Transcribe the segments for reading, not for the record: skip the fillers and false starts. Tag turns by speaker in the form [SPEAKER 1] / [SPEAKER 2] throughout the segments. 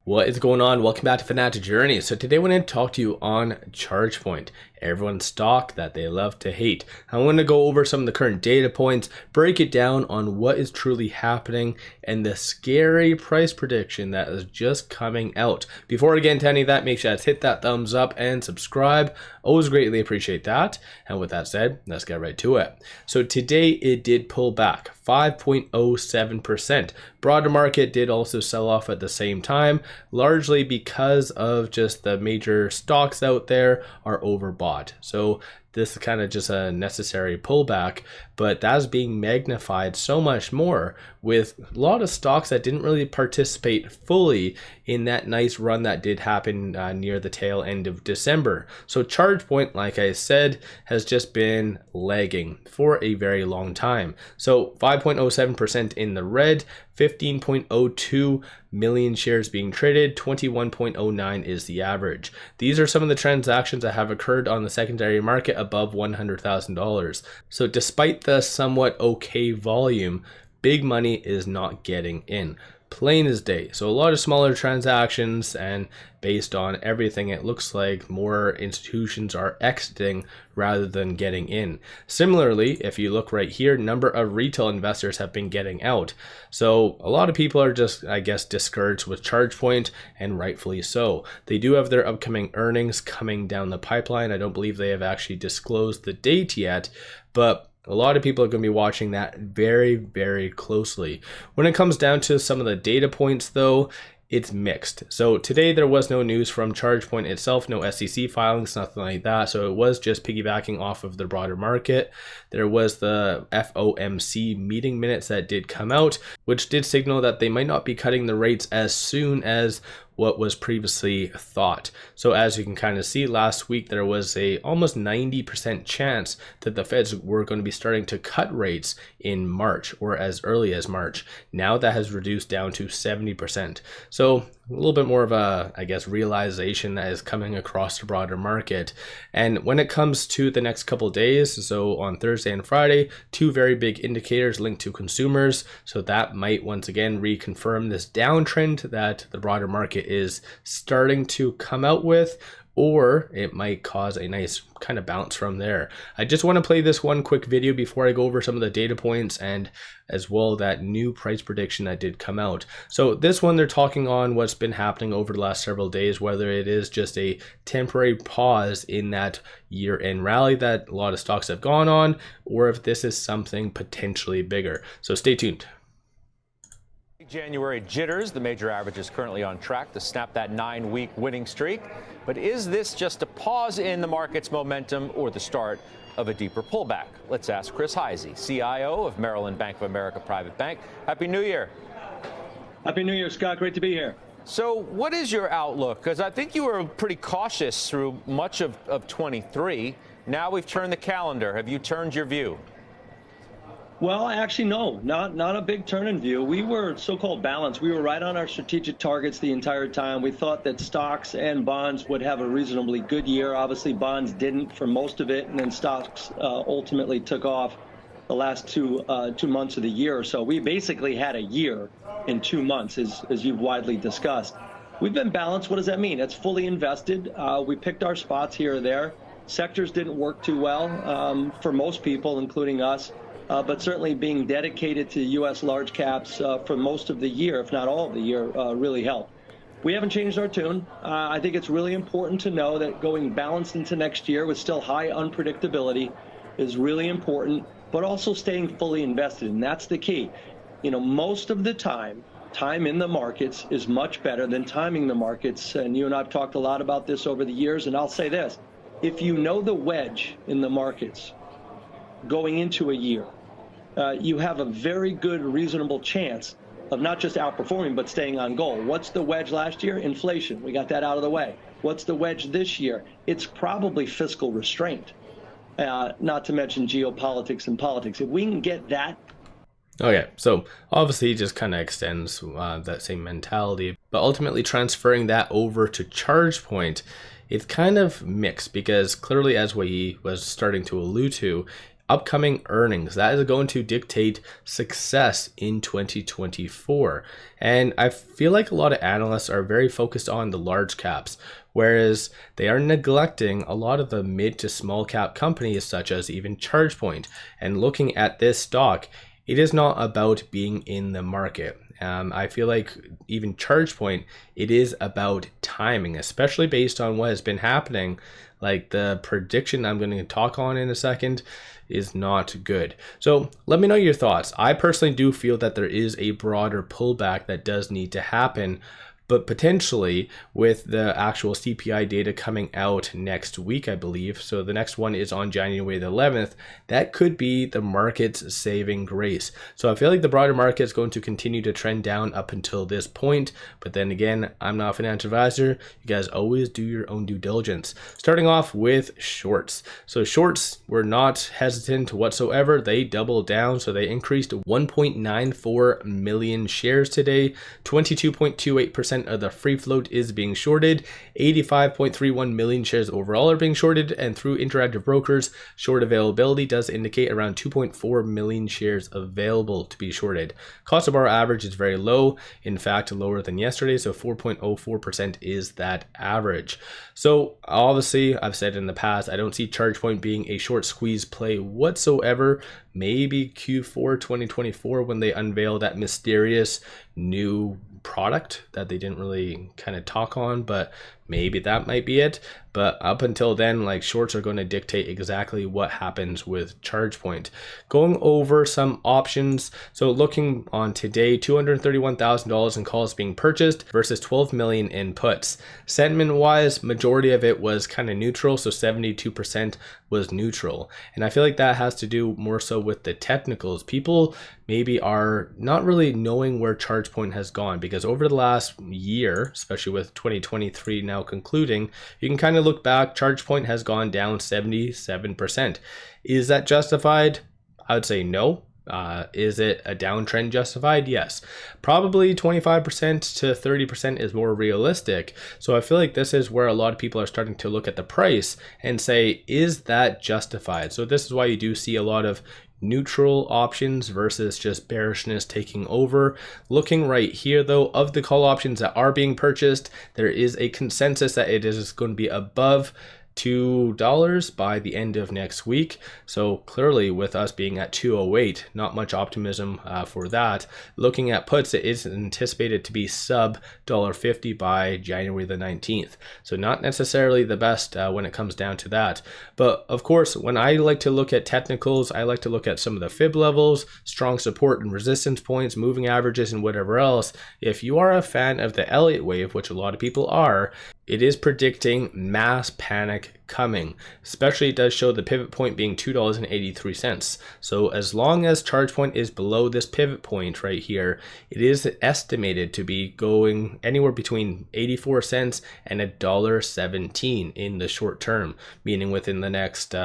[SPEAKER 1] What is going on? Welcome back to Fanatic Journey. So today I want to talk to you on ChargePoint, everyone's stock that they love to hate. I want to go over some of the current data points, break it down on what is truly happening, and the scary price prediction that is just coming out. Before I get into any of that, make sure to hit that thumbs up and subscribe. Always greatly appreciate that. And with that said, let's get right to it. So today it did pull back 5.07%. Broader market did also sell off at the same time, largely because of just the major stocks out there are overbought. So this is kind of just a necessary pullback, but that's being magnified so much more with a lot of stocks that didn't really participate fully in that nice run that did happen near the tail end of December. So ChargePoint, like I said, has just been lagging for a very long time. So 5.07% in the red, 15.02 million shares being traded, 21.09 is the average. These are some of the transactions that have occurred on the secondary market above $100,000. So despite the somewhat okay volume, big money is not getting in. Plain as day. So a lot of smaller transactions, and based on everything, it looks like more institutions are exiting rather than getting in. Similarly, if you look right here, number of retail investors have been getting out. So a lot of people are just, I guess, discouraged with ChargePoint, and rightfully so. They do have their upcoming earnings coming down the pipeline. I don't believe they have actually disclosed the date yet, but a lot of people are going to be watching that very, very closely. When it comes down to some of the data points, though, it's mixed. So today there was no news from ChargePoint itself, no SEC filings, nothing like that. So it was just piggybacking off of the broader market. There was the FOMC meeting minutes that did come out, which did signal that they might not be cutting the rates as soon as what was previously thought. So as you can kind of see, last week there was a almost 90% chance that the Feds were going to be starting to cut rates in March or as early as March. Now that has reduced down to 70%. So a little bit more of a, I guess, realization that is coming across the broader market. And when it comes to the next couple of days, so on Thursday and Friday, two very big indicators linked to consumers. So that might once again reconfirm this downtrend that the broader market is starting to come out with, or it might cause a nice kind of bounce from there. I just want to play this one quick video before I go over some of the data points and as well that new price prediction that did come out. So this one, they're talking on what's been happening over the last several days, whether it is just a temporary pause in that year-end rally that a lot of stocks have gone on, or if this is something potentially bigger. So stay tuned.
[SPEAKER 2] January jitters. The major average is currently on track to snap that 9-week winning streak. But is this just a pause in the market's momentum or the start of a deeper pullback? Let's ask Chris Heisey, CIO of Maryland Bank of America Private Bank. Happy New Year.
[SPEAKER 3] Happy New Year, Scott. Great to be here.
[SPEAKER 2] So what is your outlook? Because I think you were pretty cautious through much of 23. Now we've turned the calendar. Have you turned your view?
[SPEAKER 3] Well, actually, no, not a big turn in view. We were so-called balanced. We were right on our strategic targets the entire time. We thought that stocks and bonds would have a reasonably good year. Obviously, bonds didn't for most of it, and then stocks ultimately took off the last two months of the year. So we basically had a year in 2 months, as you've widely discussed. We've been balanced. What does that mean? It's fully invested. We picked our spots here or there. Sectors didn't work too well for most people, including us. But certainly being dedicated to U.S. large caps for most of the year, if not all of the year, really helped. We haven't changed our tune. I think it's really important to know that going balanced into next year with still high unpredictability is really important, but also staying fully invested, and that's the key. You know, most of the time in the markets is much better than timing the markets, and you and I have talked a lot about this over the years, and I'll say this. If you know the wedge in the markets going into a year, you have a very good, reasonable chance of not just outperforming, but staying on goal. What's the wedge last year? Inflation. We got that out of the way. What's the wedge this year? It's probably fiscal restraint, not to mention geopolitics and politics. If we can get that.
[SPEAKER 1] Okay, so obviously he just kind of extends that same mentality, but ultimately transferring that over to ChargePoint, it's kind of mixed because clearly, as what he was starting to allude to, upcoming earnings. That is going to dictate success in 2024. And I feel like a lot of analysts are very focused on the large caps, whereas they are neglecting a lot of the mid to small cap companies, such as even ChargePoint. And looking at this stock, it is not about being in the market. I feel like even ChargePoint, it is about timing, especially based on what has been happening. Like the prediction I'm going to talk on in a second is not good. So let me know your thoughts. I personally do feel that there is a broader pullback that does need to happen, but potentially with the actual CPI data coming out next week, I believe. So the next one is on January the 11th. That could be the market's saving grace. So I feel like the broader market is going to continue to trend down up until this point. But then again, I'm not a financial advisor. You guys always do your own due diligence. Starting off with shorts. So shorts were not hesitant whatsoever. They doubled down. So they increased to 1.94 million shares today. 22.28% of the free float is being shorted. 85.31 million shares overall are being shorted, and through Interactive Brokers, short availability does indicate around 2.4 million shares available to be shorted. Cost of borrow average is very low, in fact lower than yesterday, so 4.04% is that average. So obviously, I've said in the past, I don't see ChargePoint being a short squeeze play whatsoever. Maybe Q4 2024 when they unveil that mysterious new product that they didn't really kind of talk on, but maybe that might be it. But up until then, like, shorts are going to dictate exactly what happens with ChargePoint. Going over some options. So looking on today, $231,000 in calls being purchased versus 12 million in puts. Sentiment wise, majority of it was kind of neutral. So 72% was neutral. And I feel like that has to do more so with the technicals. People maybe are not really knowing where ChargePoint has gone, because over the last year, especially with 2023 now concluding, you can kind of look back, ChargePoint has gone down 77%. Is that justified? I would say no. Is it a downtrend justified? Yes. Probably 25% to 30% is more realistic. So I feel like this is where a lot of people are starting to look at the price and say, is that justified? So this is why you do see a lot of neutral options versus just bearishness taking over. Looking right here though, of the call options that are being purchased, there is a consensus that it is going to be above $2 by the end of next week. So clearly with us being at 208, not much optimism for that. Looking at puts, it is anticipated to be sub $1.50 by January the 19th. So not necessarily the best when it comes down to that. But of course, when I like to look at technicals, I like to look at some of the fib levels, strong support and resistance points, moving averages, and whatever else. If you are a fan of the Elliott wave, which a lot of people are, it is predicting mass panic coming. Especially it does show the pivot point being $2.83. So as long as ChargePoint is below this pivot point right here, it is estimated to be going anywhere between 84 cents and $1.17 in the short term, meaning within the next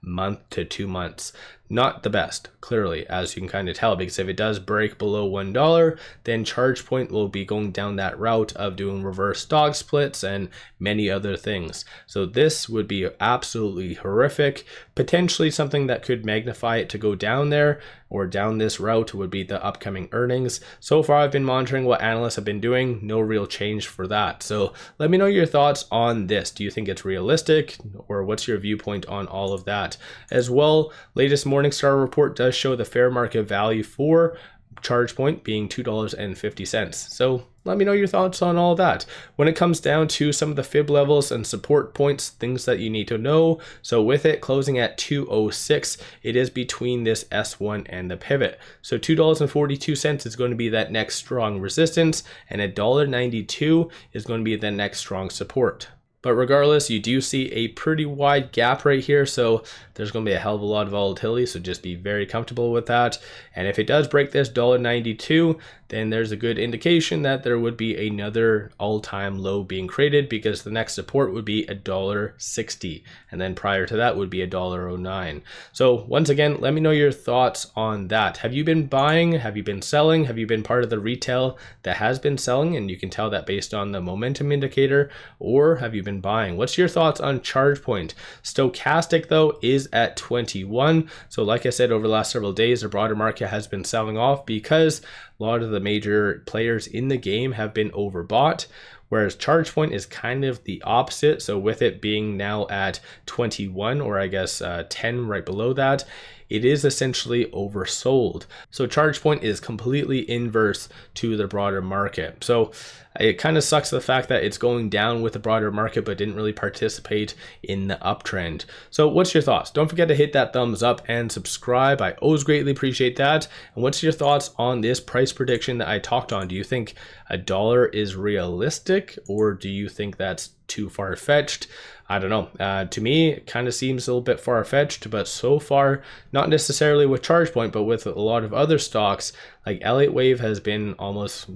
[SPEAKER 1] month to 2 months. Not the best, clearly, as you can kind of tell, because if it does break below $1, then ChargePoint will be going down that route of doing reverse stock splits and many other things. So this would be absolutely horrific. Potentially something that could magnify it to go down there or down this route would be the upcoming earnings. So far, I've been monitoring what analysts have been doing. No real change for that. So let me know your thoughts on this. Do you think it's realistic, or what's your viewpoint on all of that? As well, latest Morningstar report does show the fair market value for ChargePoint being $2.50. So let me know your thoughts on all that. When it comes down to some of the fib levels and support points, things that you need to know. So with it closing at 206, it is between this S1 and the pivot. So $2.42 is going to be that next strong resistance, and $1.92 is going to be the next strong support. But regardless, you do see a pretty wide gap right here, so there's going to be a hell of a lot of volatility, so just be very comfortable with that. And if it does break this $1.92, then there's a good indication that there would be another all-time low being created, because the next support would be $1.60, and then prior to that would be $1.09. So once again, let me know your thoughts on that. Have you been buying? Have you been selling? Have you been part of the retail that has been selling, and you can tell that based on the momentum indicator, or have you been buying? What's your thoughts on ChargePoint? Stochastic though is is at 21. So like I said, over the last several days, the broader market has been selling off because a lot of the major players in the game have been overbought. Whereas ChargePoint is kind of the opposite. So with it being now at 21, or I guess 10 right below that, it is essentially oversold. So ChargePoint is completely inverse to the broader market. So it kind of sucks the fact that it's going down with the broader market, but didn't really participate in the uptrend. So what's your thoughts? Don't forget to hit that thumbs up and subscribe. I always greatly appreciate that. And what's your thoughts on this price prediction that I talked on? Do you think $1 is realistic, or do you think that's too far-fetched? I don't know. To me, it kind of seems a little bit far-fetched, but so far, not necessarily with ChargePoint, but with a lot of other stocks, like 𝗖𝗢𝗡𝗚 has been almost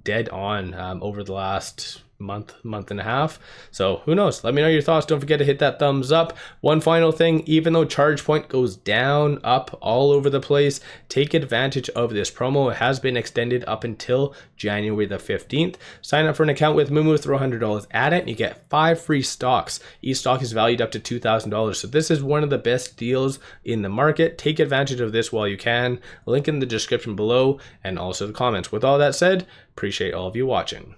[SPEAKER 1] dead on over the last month and a half. So who knows? Let me know your thoughts. Don't forget to hit that thumbs up. One final thing, even though ChargePoint goes down, up, all over the place, take advantage of this promo. It has been extended up until January the 15th. Sign up for an account with Moo, throw $100 at it, and you get 5 free stocks. Each stock is valued up to $2,000. So this is one of the best deals in the market. Take advantage of this while you can. Link in the description below and also the comments. With all that said, appreciate all of you watching.